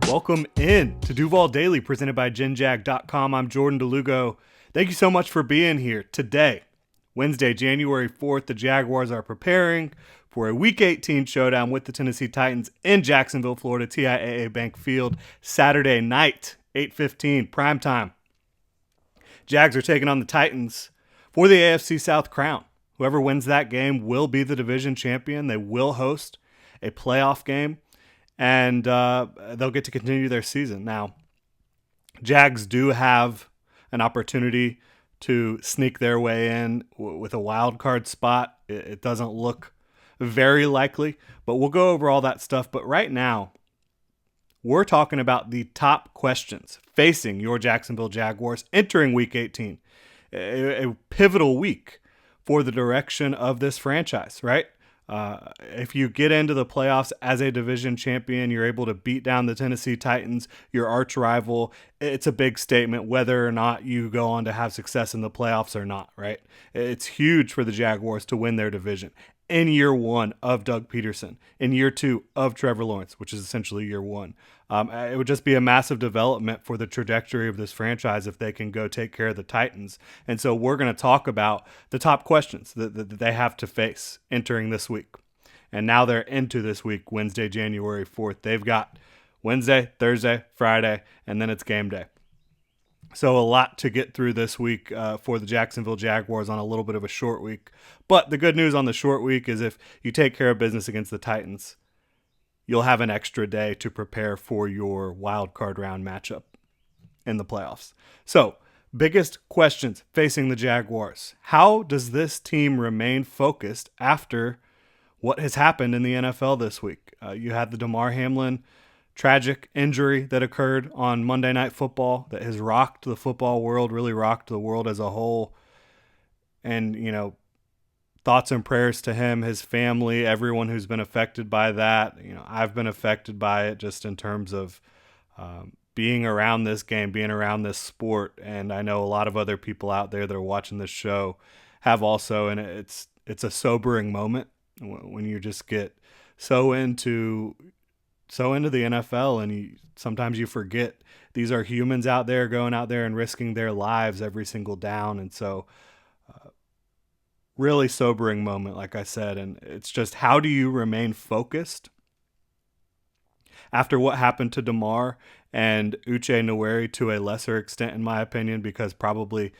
Welcome in to Duval Daily, presented by GenJag.com. I'm Jordan DeLugo. Thank you so much for being here today. Wednesday, January 4th, the Jaguars are preparing for a Week 18 showdown with the Tennessee Titans in Jacksonville, Florida, TIAA Bank Field, Saturday night, 8:15, primetime. Jags are taking on the Titans for the AFC South crown. Whoever wins that game will be the division champion. They will host a playoff game, and they'll get to continue their season. Now, Jags do have an opportunity to sneak their way in with a wild card spot. It doesn't look very likely, but we'll go over all that stuff. But right now, we're talking about the top questions facing your Jacksonville Jaguars entering Week 18, a pivotal week for the direction of this franchise, right? If you get into the playoffs as a division champion, you're able to beat down the Tennessee Titans, your arch rival. It's a big statement whether or not you go on to have success in the playoffs or not, right? It's huge for the Jaguars to win their division in year one of Doug Peterson, in year two of Trevor Lawrence, which is essentially year one. It would just be a massive development for the trajectory of this franchise if they can go take care of the Titans. And so we're going to talk about the top questions that they have to face entering this week. And now they're into this week, Wednesday, January 4th. They've got Wednesday, Thursday, Friday, and then it's game day. So a lot to get through this week for the Jacksonville Jaguars on a little bit of a short week. But the good news on the short week is if you take care of business against the Titans, you'll have an extra day to prepare for your wild card round matchup in the playoffs. So, biggest questions facing the Jaguars. How does this team remain focused after what has happened in the NFL this week? You had the Damar Hamlin tragic injury that occurred on Monday Night Football that has rocked the football world, really rocked the world as a whole. And, thoughts and prayers to him, his family, everyone who's been affected by that. I've been affected by it just in terms of being around this game, being around this sport. And I know a lot of other people out there that are watching this show have also, and it's a sobering moment when you just get so into the NFL, and sometimes you forget these are humans out there going out there and risking their lives every single down. And so really sobering moment, like I said, and it's just how do you remain focused after what happened to Damar and Uche Nwaneri to a lesser extent, in my opinion, because probably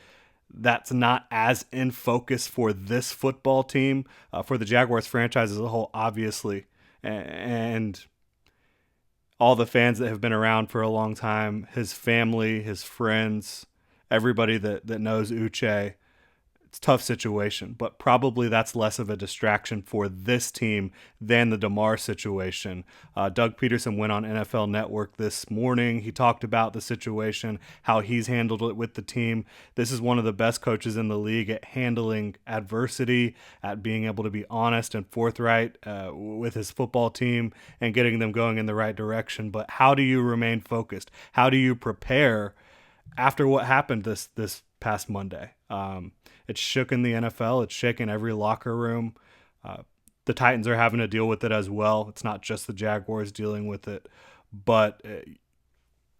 that's not as in focus for this football team, for the Jaguars franchise as a whole, obviously, and all the fans that have been around for a long time, his family, his friends, everybody that knows Uche. It's a tough situation, but probably that's less of a distraction for this team than the Damar situation. Doug Peterson went on NFL Network this morning. He talked about the situation, how he's handled it with the team. This is one of the best coaches in the league at handling adversity, at being able to be honest and forthright with his football team and getting them going in the right direction. But how do you remain focused? How do you prepare after what happened this past Monday? It's shooken the NFL. It's shaken every locker room. The Titans are having to deal with it as well. It's not just the Jaguars dealing with it, but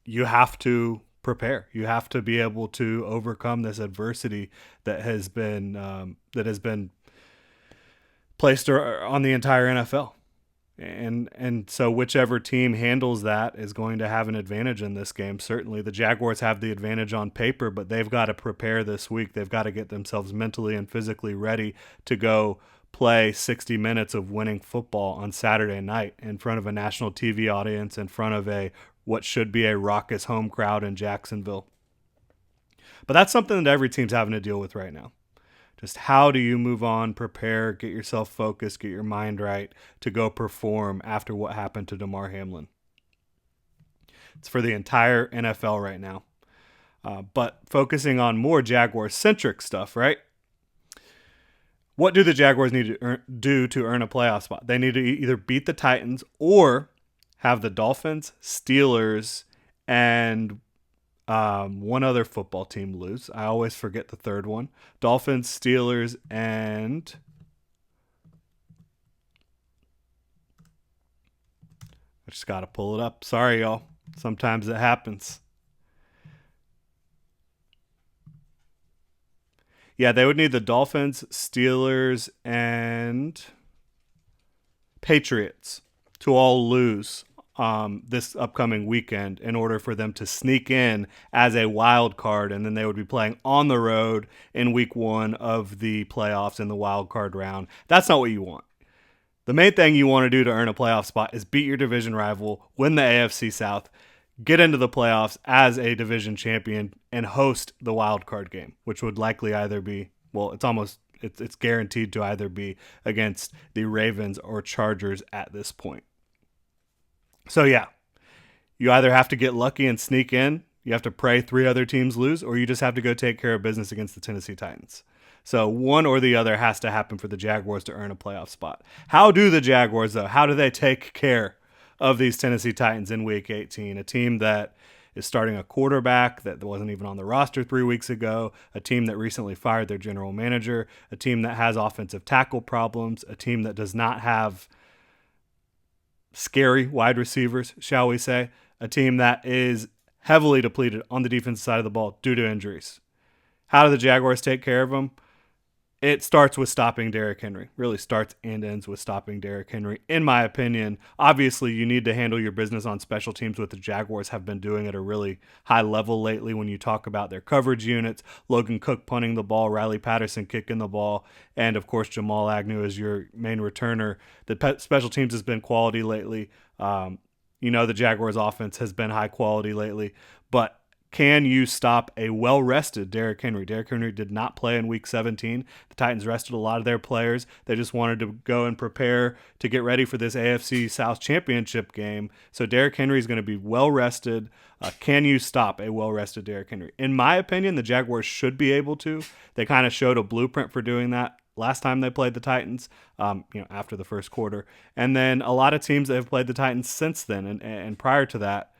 you have to prepare. You have to be able to overcome this adversity that has been placed on the entire NFL. And so whichever team handles that is going to have an advantage in this game. Certainly the Jaguars have the advantage on paper, but they've got to prepare this week. They've got to get themselves mentally and physically ready to go play 60 minutes of winning football on Saturday night in front of a national TV audience, in front of what should be a raucous home crowd in Jacksonville. But that's something that every team's having to deal with right now. Just how do you move on, prepare, get yourself focused, get your mind right to go perform after what happened to Damar Hamlin? It's for the entire NFL right now. But focusing on more Jaguar-centric stuff, right? What do the Jaguars need to do to earn a playoff spot? They need to either beat the Titans or have the Dolphins, Steelers, and one other football team lose. I always forget the third one. Dolphins, Steelers, and I just got to pull it up. Sorry, y'all. Sometimes it happens. Yeah, they would need the Dolphins, Steelers, and Patriots to all lose this upcoming weekend in order for them to sneak in as a wild card, and then they would be playing on the road in week 1 of the playoffs in the wild card round. That's not what you want. The main thing you want to do to earn a playoff spot is beat your division rival, win the AFC South, get into the playoffs as a division champion, and host the wild card game, which would likely either be, well, it's guaranteed to either be against the Ravens or Chargers at this point. So yeah, you either have to get lucky and sneak in, you have to pray 3 other teams lose, or you just have to go take care of business against the Tennessee Titans. So one or the other has to happen for the Jaguars to earn a playoff spot. How do the Jaguars, though? How do they take care of these Tennessee Titans in Week 18? A team that is starting a quarterback that wasn't even on the roster 3 weeks ago, a team that recently fired their general manager, a team that has offensive tackle problems, a team that does not have scary wide receivers, shall we say, a team that is heavily depleted on the defensive side of the ball due to injuries. How do the Jaguars take care of them? It starts with stopping Derrick Henry. Really starts and ends with stopping Derrick Henry, in my opinion. Obviously, you need to handle your business on special teams, what the Jaguars have been doing at a really high level lately when you talk about their coverage units, Logan Cook punting the ball, Riley Patterson kicking the ball, and, of course, Jamal Agnew is your main returner. The special teams has been quality lately. The Jaguars' offense has been high quality lately, but can you stop a well-rested Derrick Henry? Derrick Henry did not play in Week 17. The Titans rested a lot of their players. They just wanted to go and prepare to get ready for this AFC South Championship game. So Derrick Henry is going to be well-rested. Can you stop a well-rested Derrick Henry? In my opinion, the Jaguars should be able to. They kind of showed a blueprint for doing that last time they played the Titans, after the first quarter. And then a lot of teams that have played the Titans since then and prior to that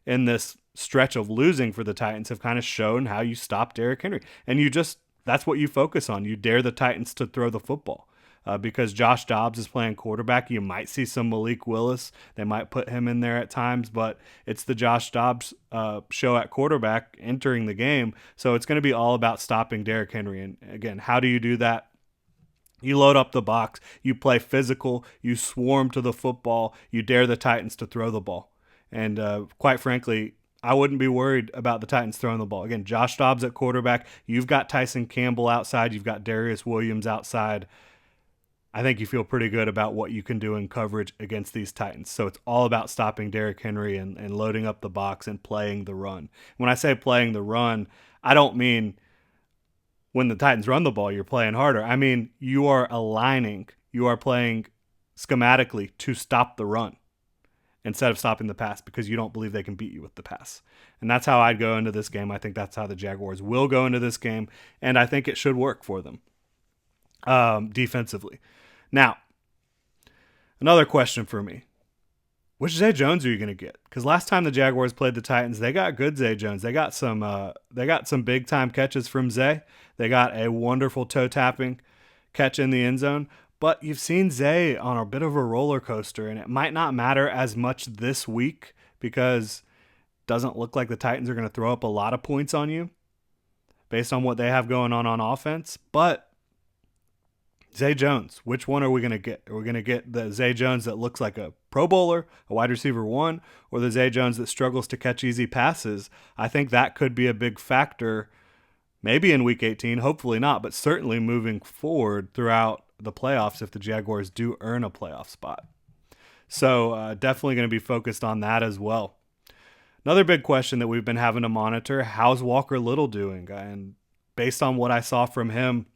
in this stretch of losing for the Titans have kind of shown how you stop Derrick Henry. And that's what you focus on. You dare the Titans to throw the football. Because Josh Dobbs is playing quarterback, you might see some Malik Willis. They might put him in there at times, but it's the Josh Dobbs show at quarterback entering the game. So it's going to be all about stopping Derrick Henry. And again, how do you do that? You load up the box, you play physical, you swarm to the football, you dare the Titans to throw the ball. And quite frankly, I wouldn't be worried about the Titans throwing the ball. Again, Josh Dobbs at quarterback. You've got Tyson Campbell outside. You've got Darius Williams outside. I think you feel pretty good about what you can do in coverage against these Titans. So it's all about stopping Derrick Henry and loading up the box and playing the run. When I say playing the run, I don't mean when the Titans run the ball, you're playing harder. I mean, you are playing schematically to stop the run instead of stopping the pass because you don't believe they can beat you with the pass. And that's how I'd go into this game. I think that's how the Jaguars will go into this game, and I think it should work for them defensively. Now, another question for me. Which Zay Jones are you going to get? Because last time the Jaguars played the Titans, they got good Zay Jones. They got some big-time catches from Zay. They got a wonderful toe-tapping catch in the end zone. But you've seen Zay on a bit of a roller coaster, and it might not matter as much this week because it doesn't look like the Titans are going to throw up a lot of points on you based on what they have going on offense. But Zay Jones, which one are we going to get? Are we going to get the Zay Jones that looks like a Pro Bowler, a wide receiver 1, or the Zay Jones that struggles to catch easy passes? I think that could be a big factor maybe in Week 18, hopefully not, but certainly moving forward throughout the playoffs if the Jaguars do earn a playoff spot. So definitely going to be focused on that as well. Another big question that we've been having to monitor, how's Walker Little doing? And based on what I saw from him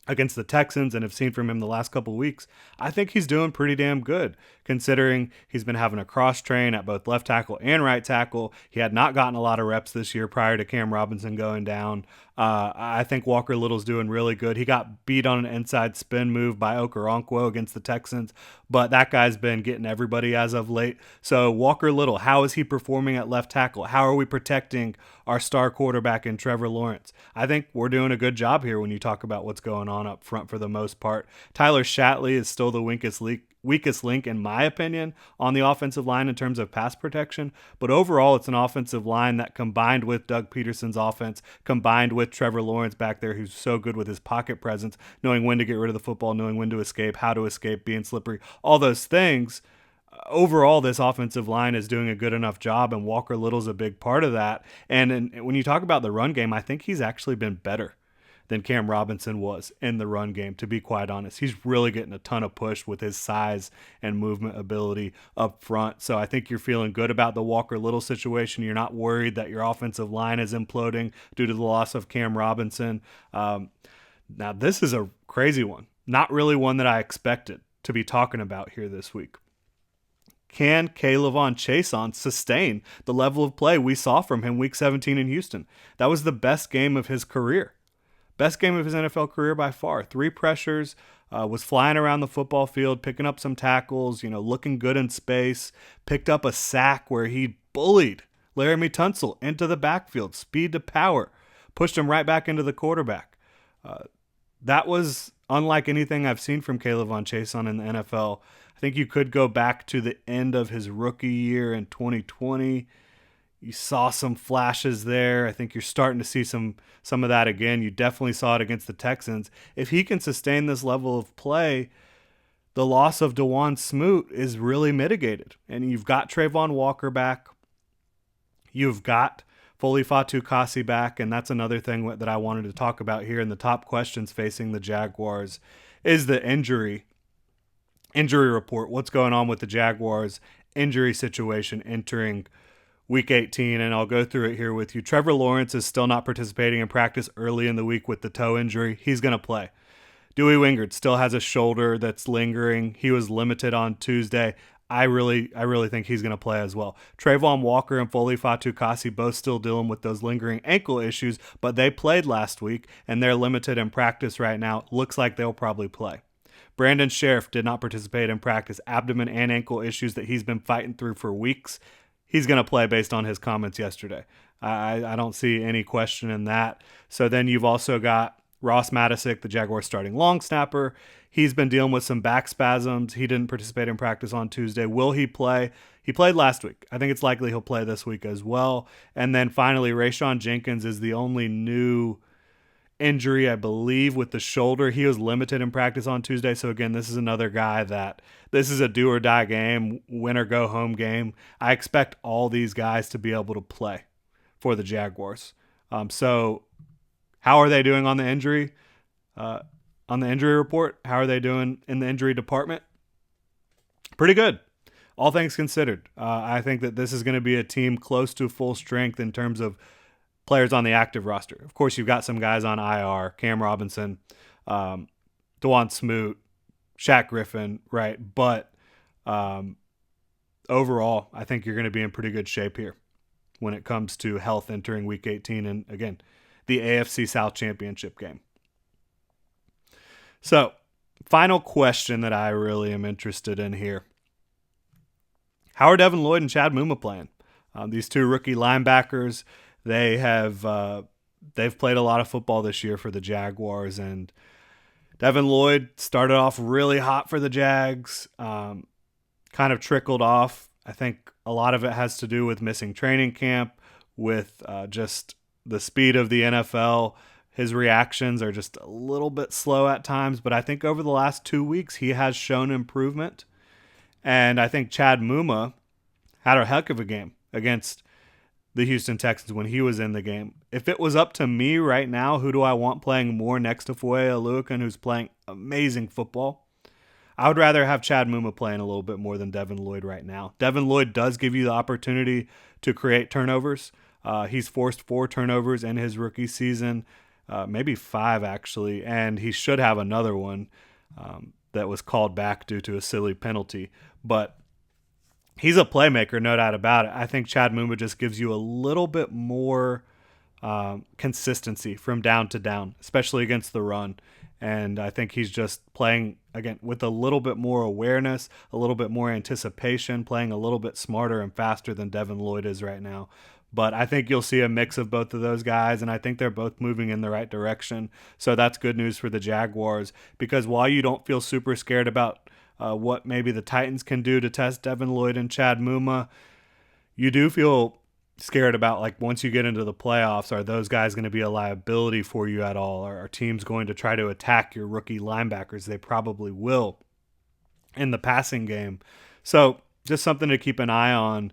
against the Texans and have seen from him the last couple of weeks, I think he's doing pretty damn good considering he's been having a cross train at both left tackle and right tackle. He had not gotten a lot of reps this year prior to Cam Robinson going down. I think Walker Little's doing really good. He got beat on an inside spin move by Okoronkwo against the Texans, but that guy's been getting everybody as of late. So Walker Little, how is he performing at left tackle? How are we protecting our star quarterback in Trevor Lawrence? I think we're doing a good job here when you talk about what's going on up front for the most part. Tyler Shatley is still the weakest link, in my opinion, on the offensive line in terms of pass protection. But overall, it's an offensive line that, combined with Doug Peterson's offense, combined with Trevor Lawrence back there, who's so good with his pocket presence, knowing when to get rid of the football, knowing when to escape, how to escape, being slippery, all those things. Overall, this offensive line is doing a good enough job, and Walker Little's a big part of that. And when you talk about the run game, I think he's actually been better than Cam Robinson was in the run game, to be quite honest. He's really getting a ton of push with his size and movement ability up front. So I think you're feeling good about the Walker Little situation. You're not worried that your offensive line is imploding due to the loss of Cam Robinson. Now, this is a crazy one. Not really one that I expected to be talking about here this week. Can K'Lavon Chaisson sustain the level of play we saw from him week 17 in Houston? That was the best game of his career. Best game of his NFL career by far. 3 pressures, was flying around the football field, picking up some tackles, looking good in space, picked up a sack where he bullied Laramie Tunsil into the backfield, speed to power, pushed him right back into the quarterback. That was unlike anything I've seen from K'Lavon Chaisson in the NFL. I think you could go back to the end of his rookie year in 2020. You saw some flashes there. I think you're starting to see some of that again. You definitely saw it against the Texans. If he can sustain this level of play, the loss of DeJuan Smoot is really mitigated. And you've got Trayvon Walker back. You've got Foley Fatukasi back, and that's another thing that I wanted to talk about here in the top questions facing the Jaguars is the injury report. What's going on with the Jaguars injury situation entering Week 18, and I'll go through it here with you. Trevor Lawrence is still not participating in practice early in the week with the toe injury. He's going to play. Dewey Wingard still has a shoulder that's lingering. He was limited on Tuesday. I really think he's going to play as well. Trayvon Walker and Foley Fatukasi both still dealing with those lingering ankle issues, but they played last week, and they're limited in practice right now. Looks like they'll probably play. Brandon Sheriff did not participate in practice. Abdomen and ankle issues that he's been fighting through for weeks. He's going to play based on his comments yesterday. I don't see any question in that. So then you've also got Ross Matisic, the Jaguars starting long snapper. He's been dealing with some back spasms. He didn't participate in practice on Tuesday. Will he play? He played last week. I think it's likely he'll play this week as well. And then finally, Rayshawn Jenkins is the only new injury, I believe, with the shoulder. He was limited in practice on Tuesday. So again, this is another guy that this is a do or die game, win or go home game. I expect all these guys to be able to play for the Jaguars. So how are they doing on the injury? On the injury report, how are they doing in the injury department? Pretty good, all things considered. I think that this is going to be a team close to full strength in terms of players on the active roster. Of course, you've got some guys on IR, Cam Robinson, DeJuan Smoot, Shaq Griffin, right? But overall, I think you're going to be in pretty good shape here when it comes to health entering Week 18 and, again, the AFC South Championship game. So, final question that I really am interested in here. How are Devin Lloyd and Chad Muma playing? These two rookie linebackers, they've played a lot of football this year for the Jaguars, and Devin Lloyd started off really hot for the Jags, kind of trickled off. I think a lot of it has to do with missing training camp, with just the speed of the NFL. His reactions are just a little bit slow at times, but I think over the last 2 weeks, he has shown improvement. And I think Chad Muma had a heck of a game against the Houston Texans when he was in the game. If it was up to me right now, who do I want playing more next to Foye Oluokun, who's playing amazing football? I would rather have Chad Muma playing a little bit more than Devin Lloyd right now. Devin Lloyd does give you the opportunity to create turnovers. He's forced 4 turnovers in his rookie season, maybe 5 actually, and he should have another one that was called back due to a silly penalty. But he's a playmaker, no doubt about it. I think Chad Muma just gives you a little bit more consistency from down to down, especially against the run. And I think he's just playing, again, with a little bit more awareness, a little bit more anticipation, playing a little bit smarter and faster than Devin Lloyd is right now. But I think you'll see a mix of both of those guys, and I think they're both moving in the right direction. So that's good news for the Jaguars, because while you don't feel super scared about what maybe the Titans can do to test Devin Lloyd and Chad Muma. You do feel scared about, like, once you get into the playoffs, are those guys going to be a liability for you at all? Are teams going to try to attack your rookie linebackers? They probably will in the passing game. So just something to keep an eye on.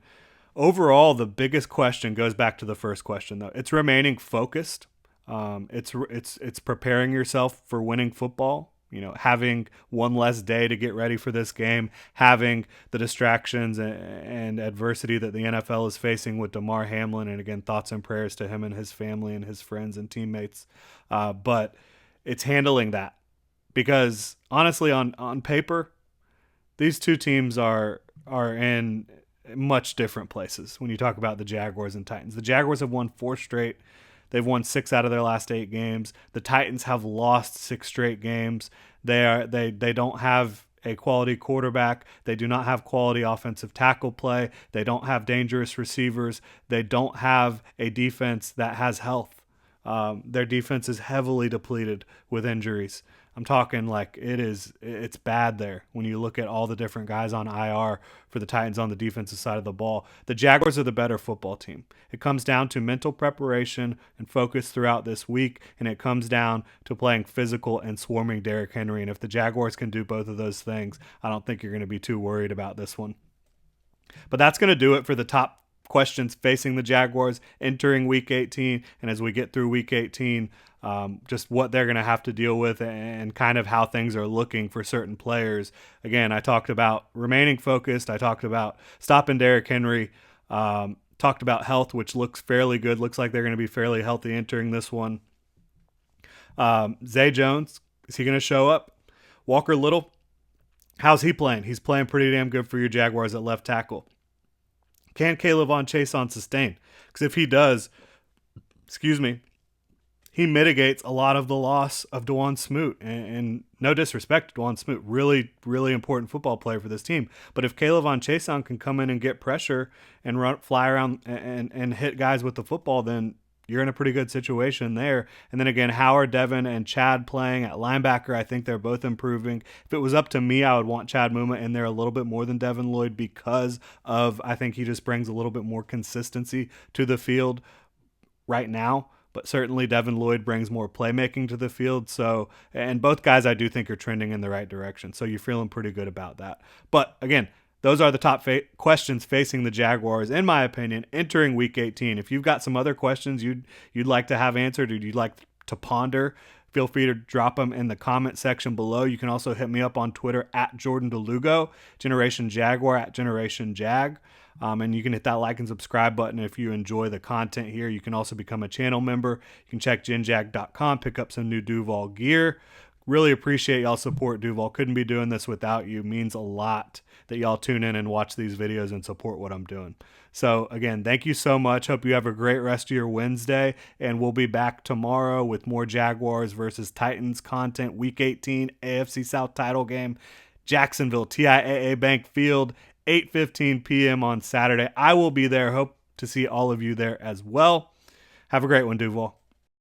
Overall, the biggest question goes back to the first question, though. It's remaining focused. It's preparing yourself for winning football. Having one less day to get ready for this game, having the distractions and adversity that the NFL is facing with Damar Hamlin, and again, thoughts and prayers to him and his family and his friends and teammates. But it's handling that, because honestly, on paper, these two teams are in much different places when you talk about the Jaguars and Titans. The Jaguars have won 4 straight. They've won 6 out of their last 8 games. The Titans have lost 6 straight games. They don't have a quality quarterback. They do not have quality offensive tackle play. They don't have dangerous receivers. They don't have a defense that has health. Their defense is heavily depleted with injuries. I'm talking like it's bad there when you look at all the different guys on IR for the Titans on the defensive side of the ball. The Jaguars are the better football team. It comes down to mental preparation and focus throughout this week, and it comes down to playing physical and swarming Derrick Henry. And if the Jaguars can do both of those things, I don't think you're going to be too worried about this one. But that's going to do it for the top questions facing the Jaguars entering Week 18, and as we get through Week 18, just what they're going to have to deal with and kind of how things are looking for certain players. Again, I talked about remaining focused. I talked about stopping Derrick Henry. Talked about health, which looks fairly good. Looks like they're going to be fairly healthy entering this one. Zay Jones, is he going to show up? Walker Little, how's he playing? He's playing pretty damn good for your Jaguars at left tackle. Can Kayvon Chaisson sustain? Because if he does, he mitigates a lot of the loss of Dawuane Smoot. And no disrespect to Dawuane Smoot, really, really important football player for this team. But if Kayvon Chaisson can come in and get pressure and fly around and hit guys with the football, then you're in a pretty good situation there. And then again, Howard, Devin, and Chad playing at linebacker, I think they're both improving. If it was up to me, I would want Chad Muma in there a little bit more than Devin Lloyd because of, I think he just brings a little bit more consistency to the field right now. But certainly Devin Lloyd brings more playmaking to the field. So, and both guys I do think are trending in the right direction. So you're feeling pretty good about that. But again, those are the top questions facing the Jaguars, in my opinion, entering Week 18. If you've got some other questions you'd like to have answered or you'd like to ponder, feel free to drop them in the comment section below. You can also hit me up on Twitter at Jordan DeLugo, Generation Jaguar at Generation Jag. And you can hit that like and subscribe button if you enjoy the content here. You can also become a channel member. You can check genjag.com, pick up some new Duval gear. Really appreciate y'all support, Duval. Couldn't be doing this without you. Means a lot that y'all tune in and watch these videos and support what I'm doing. So again, thank you so much. Hope you have a great rest of your Wednesday, and we'll be back tomorrow with more Jaguars versus Titans content. Week 18 AFC South Title Game, Jacksonville, TIAA Bank Field, 8:15 p.m. on Saturday. I will be there. Hope to see all of you there as well. Have a great one, Duval.